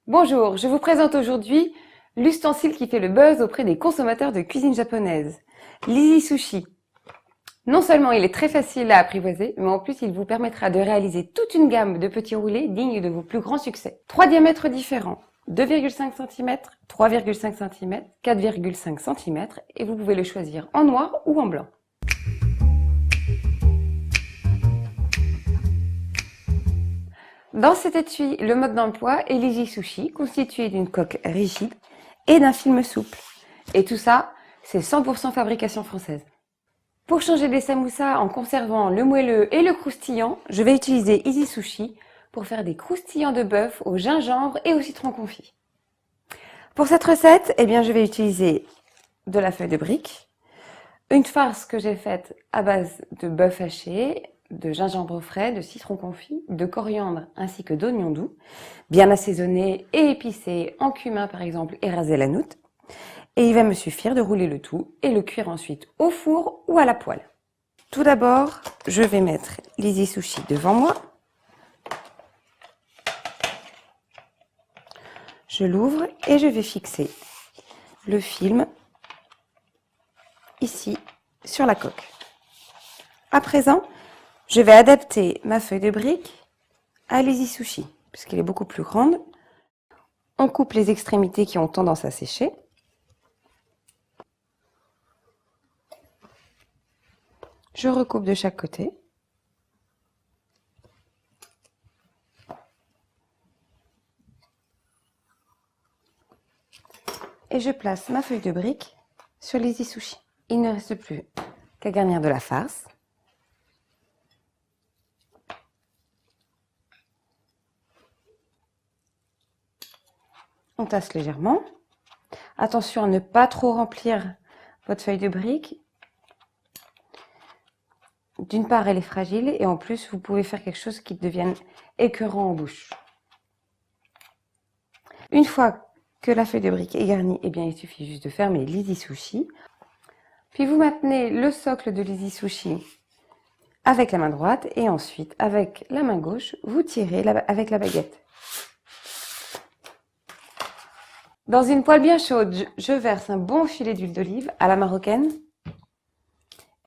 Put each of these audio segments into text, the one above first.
Bonjour, je vous présente aujourd'hui l'ustensile qui fait le buzz auprès des consommateurs de cuisine japonaise, l'Easy Sushi. Non seulement il est très facile à apprivoiser, mais en plus il vous permettra de réaliser toute une gamme de petits roulés dignes de vos plus grands succès. 3 diamètres différents, 2,5 cm, 3,5 cm, 4,5 cm et vous pouvez le choisir en noir ou en blanc. Dans cet étui, le mode d'emploi est l'Easy Sushi, constitué d'une coque rigide et d'un film souple. Et tout ça, c'est 100% fabrication française. Pour changer les samoussas en conservant le moelleux et le croustillant, je vais utiliser Easy Sushi pour faire des croustillants de bœuf au gingembre et au citron confit. Pour cette recette, je vais utiliser de la feuille de brique, une farce que j'ai faite à base de bœuf haché, de gingembre frais, de citron confit, de coriandre ainsi que d'oignons doux, bien assaisonné et épicé en cumin par exemple et rasé la noute. Et il va me suffire de rouler le tout et le cuire ensuite au four ou à la poêle. Tout d'abord, je vais mettre l'Easy Sushi devant moi. Je l'ouvre et je vais fixer le film ici sur la coque. À présent, je vais adapter ma feuille de brique à l'Easy Sushi, puisqu'elle est beaucoup plus grande. On coupe les extrémités qui ont tendance à sécher. Je recoupe de chaque côté. Et je place ma feuille de brique sur l'Easy Sushi. Il ne reste plus qu'à garnir de la farce. On tasse légèrement. Attention à ne pas trop remplir votre feuille de brique. D'une part, elle est fragile et en plus, vous pouvez faire quelque chose qui devienne écœurant en bouche. Une fois que la feuille de brique est garnie, il suffit juste de fermer l'Easy Sushi. Puis vous maintenez le socle de l'Easy Sushi avec la main droite et ensuite, avec la main gauche, vous tirez avec la baguette. Dans une poêle bien chaude, je verse un bon filet d'huile d'olive à la marocaine.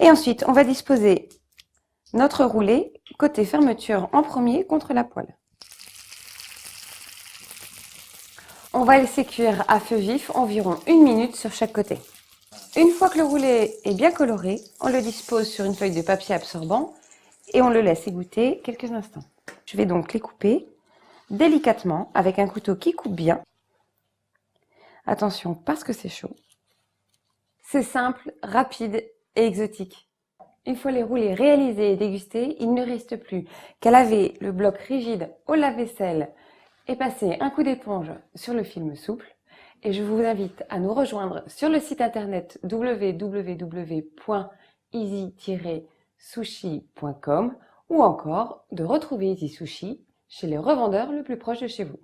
Et ensuite, on va disposer notre roulé côté fermeture en premier contre la poêle. On va laisser cuire à feu vif environ 1 minute sur chaque côté. Une fois que le roulé est bien coloré, on le dispose sur une feuille de papier absorbant et on le laisse égoutter quelques instants. Je vais donc les couper délicatement avec un couteau qui coupe bien. Attention parce que c'est chaud. C'est simple, rapide et exotique. Une fois les roulés réalisés et dégustés, il ne reste plus qu'à laver le bloc rigide au lave-vaisselle et passer un coup d'éponge sur le film souple. Et je vous invite à nous rejoindre sur le site internet www.easy-sushi.com ou encore de retrouver Easy Sushi chez les revendeurs le plus proche de chez vous.